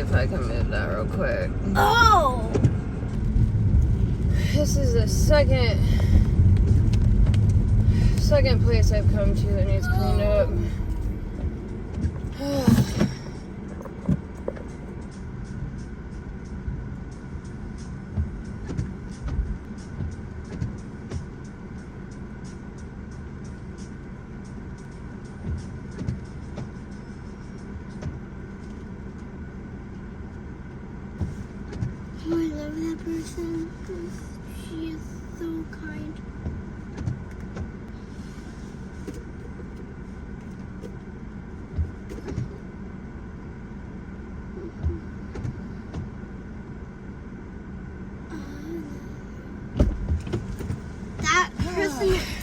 if I can move that real quick. Oh! This is the second place I've come to that needs cleaned up. I love that person because she is so kind.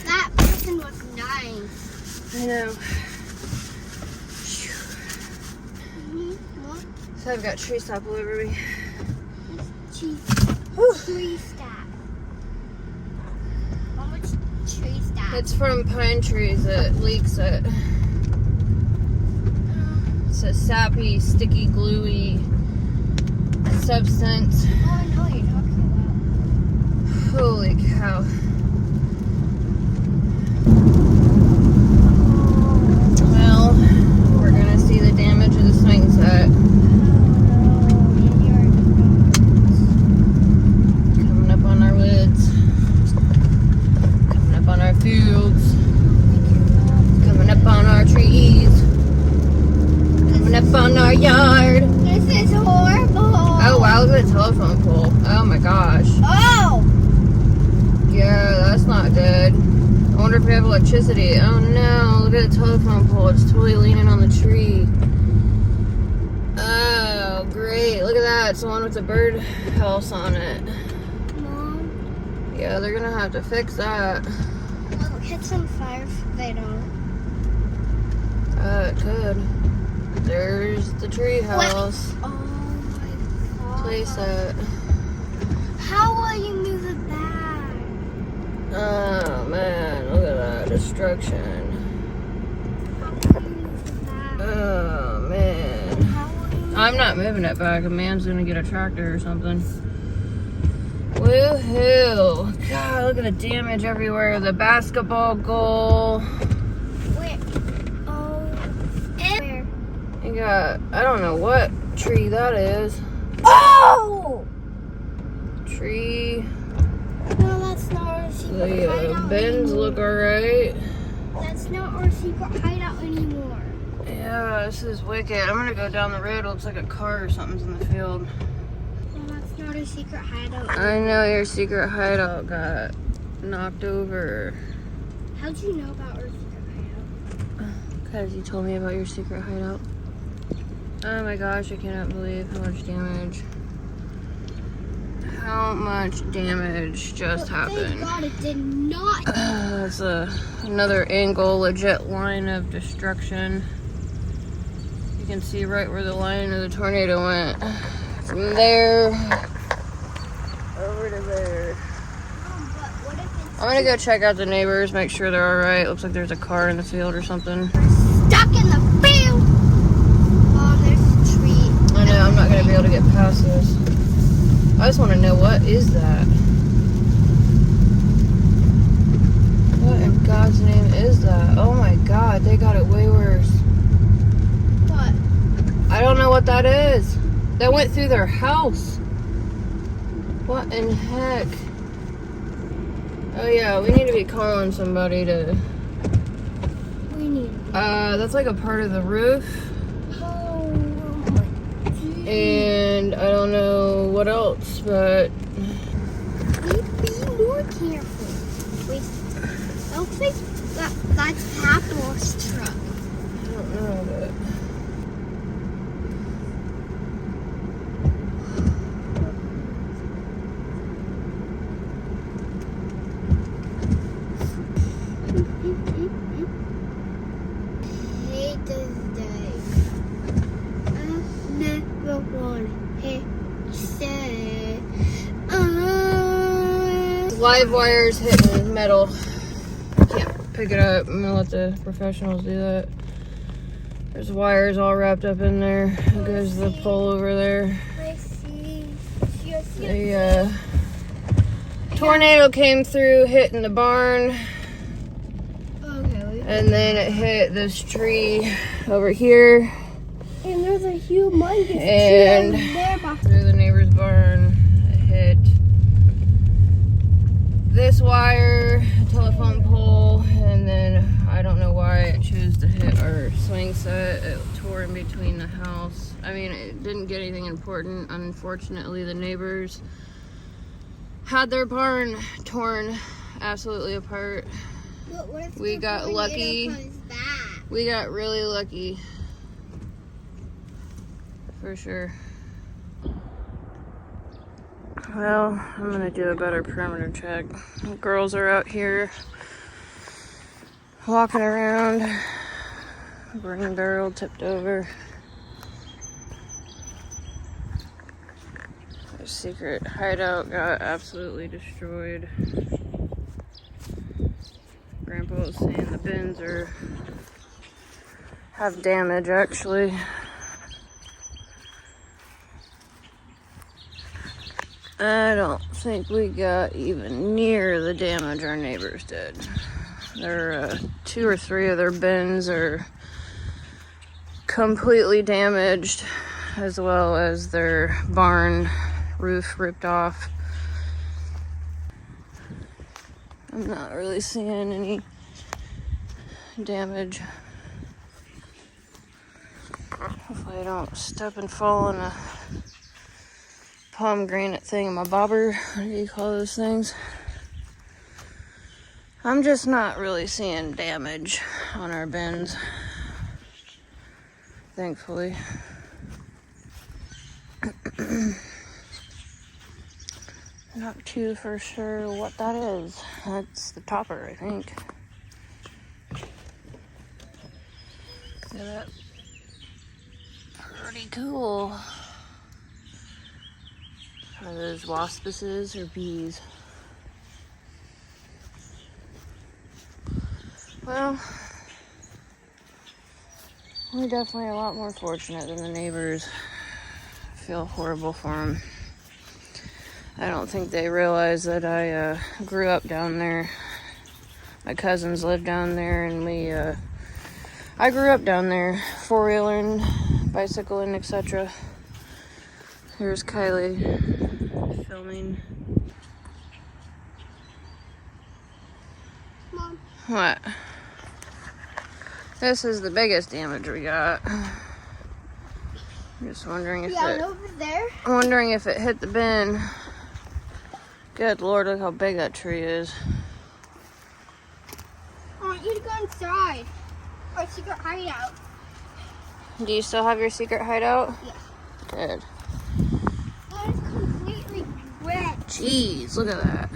That person was nice. I know. What? So I've got tree sap all over me. Tree stack. How much tree stack? It's from pine trees. It leaks it. It's a sappy, sticky, gluey substance. Oh, I know what you're talking about. Holy cow. Well, we're gonna see the damage of the swing set. Coming up on our woods. Coming up on our fields. Coming up on our trees. Coming up on our yard. This is horrible. Oh wow, look at the telephone pole. Oh my gosh. Oh! Yeah, that's not good. I wonder if we have electricity. Oh no, look at the telephone pole. It's totally leaning on the tree. Oh, great. Look at that. It's the one with the bird house on it. Mom. Yeah, they're gonna have to fix that. Well, hit some fire if they don't. It could. There's the tree house. Oh my god. Place it. How will you move it back? Oh man, look at that destruction. How will you move it back? Oh man. How will you I'm not moving it back. A man's gonna get a tractor or something. Woohoo! God, look at the damage everywhere. The basketball goal. Where? Oh. Where? You got, I don't know what tree that is. Oh! Tree. No, that's not our secret The hideout bins anymore. look alright. That's not our secret hideout anymore. Yeah, this is wicked. I'm gonna go down the road. It looks like a car or something's in the field. No, that's not our secret hideout. I know your secret hideout got knocked over. How'd you know about our secret hideout? Because you told me about your secret hideout. Oh my gosh, I cannot believe how much damage. How much damage just happened. Thank God it did not. That's another angle, legit line of destruction. You can see right where the line of the tornado went. From there over to there. But what if it's I'm gonna go check out the neighbors, make sure they're alright. Looks like there's a car in the field or something. stuck in the field? Oh, there's a tree. I know, I'm not gonna be able to get past this. I just want to know, what is that? What in God's name is that? Oh my God, they got it way worse. What? I don't know what that is. That went through their house. What in heck? Oh yeah, we need to be calling somebody to... We need. That's like a part of the roof. Oh my geez. And I don't know what else, but... Be more careful. Wait, that looks like that's Papa's truck. I don't know, but... Hate this day. I never want to hit say. Live wires hitting metal. Can't pick it up. I'm gonna let the professionals do that. There's wires all wrapped up in there. There's the pole over there. I see. The tornado came through, hitting the barn. Okay. And then it hit this tree over here. And there's a humongous tree And over there. through the neighbor's barn. It hit this wire, a telephone pole, and then I don't know why it chose to hit our swing set. It tore in between the house. I mean, it didn't get anything important. Unfortunately, the neighbors had their barn torn absolutely apart. But what if We the got tornado lucky. comes back? We got really lucky. For sure. Well, I'm gonna do a better perimeter check. The girls are out here walking around. Burning barrel tipped over. Their secret hideout got absolutely destroyed. Grandpa was saying the bins have damage actually. I don't think we got even near the damage our neighbors did. There, 2 or 3 of their bins are completely damaged, as well as their barn roof ripped off. I'm not really seeing any damage. Hopefully I don't step and fall in a pomegranate thing in my bobber. What do you call those things? I'm just not really seeing damage on our bins, thankfully. Not too for sure what that is. That's the topper, I think. Yeah, that's pretty cool. Are those waspices or bees? Well, we're definitely a lot more fortunate than the neighbors. I feel horrible for them. I don't think they realize that I grew up down there. My cousins lived down there, and I grew up down there, four-wheeling, bicycling, etc. Here's Kylie filming. Mom. What? This is the biggest damage we got. I'm just wondering if over there. wondering if it hit the bin. Good Lord, look how big that tree is. I want you to go inside. Our secret hideout. Do you still have your secret hideout? Yeah. Good. That is completely wet. Jeez, look at that.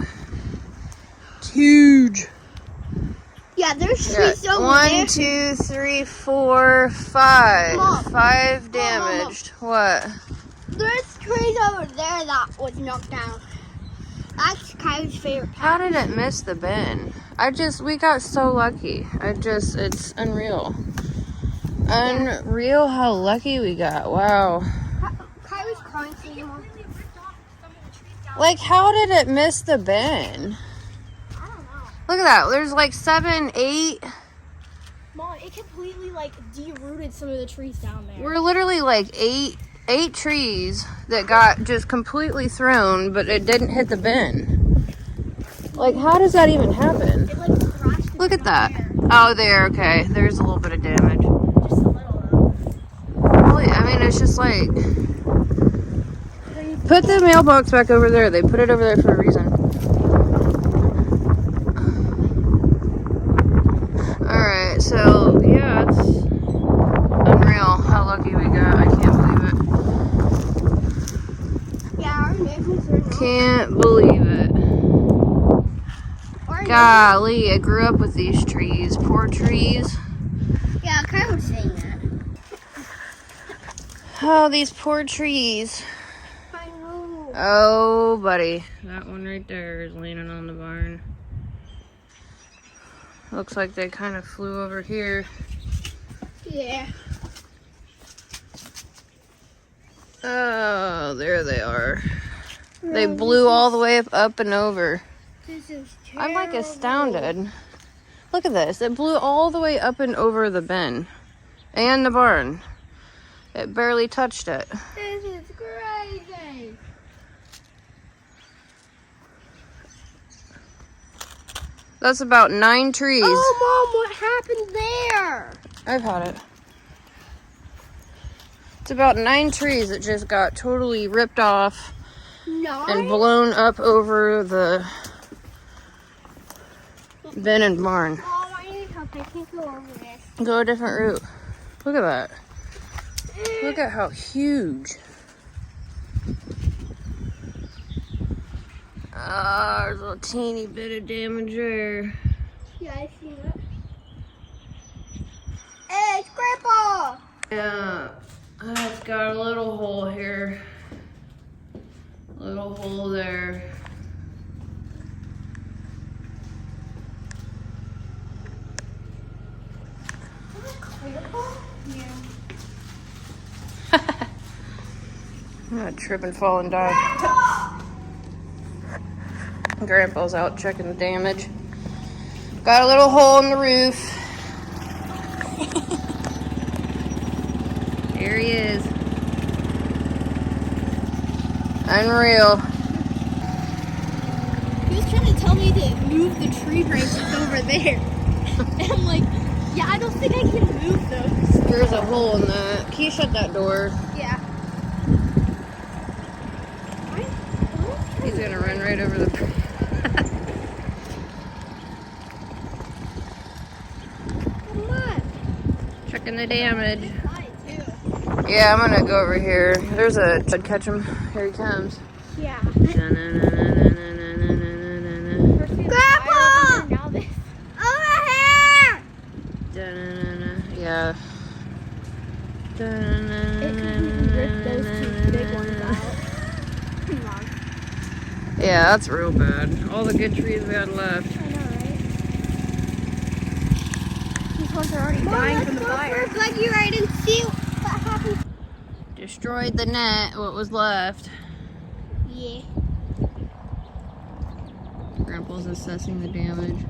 It's huge. Yeah, there's trees over there. 1, 2, 3, 4, 5. Mom. 5 Mom. damaged. What? There's trees over there that was knocked down. That's Kylie's favorite How part. did it miss the bin? We got so lucky. It's unreal. Unreal how lucky we got. Wow. Kylie's crying for you, Mom. Like, how did it miss the bin? I don't know. Look at that. There's like 7, 8. Mom, it completely derooted some of the trees down there. We're literally like 8 trees that got just completely thrown, but it didn't hit the bin. Like, how does that even happen? It crashed. Look at that. Oh, there. Okay. There's a little bit of damage. Just a little though. I mean, it's just like, put the mailbox back over there. They put it over there for a reason. Alright, so yeah, it's unreal how lucky we got. I can't believe it. Yeah, our neighbors are not. Can't believe it. Our Golly, I grew up with these trees. Poor trees. neighbors- Yeah, Kyle was saying that. Oh, these poor trees. I know. Oh, buddy. That one right there is leaning on the barn. Looks like they kind of flew over here. Yeah. Oh, there they are. They No, blew all the way up and over. This is terrible. I'm like astounded. Look at this. It blew all the way up and over the bin and the barn. It barely touched it. This is crazy. That's about 9 trees. Oh, Mom, what happened there? I've had it. It's about 9 trees that just got totally ripped off and blown up over the bin and barn. Mom, I need help. I can't go over this. Go a different route. Look at that. Look at how huge. Ah, there's a teeny bit of damage there. Yeah, I see it. Hey, it's Grandpa! Yeah, it's got a little hole here. Little hole there. Yeah. I'm gonna trip and fall and die. Grandpa's out checking the damage. Got a little hole in the roof. There he is. Unreal. He was trying to tell me to move the tree branches over there. And I'm like, yeah, I don't think I can move those. There's a hole in that. Can you shut that door? Yeah. He's gonna run right over the... Come on. Checking the damage. Side, too. Yeah, I'm gonna go over here. There's a... Should catch him. Here he comes. Yeah. Grandpa! Now this. Over here! Yeah. It completely ripped those two big ones out. Come on. Yeah, that's real bad. All the good trees we had left. I know, right? These ones are already dying from the fire. Like you right and see what happens. Destroyed the net, what was left. Yeah. Grandpa's assessing the damage.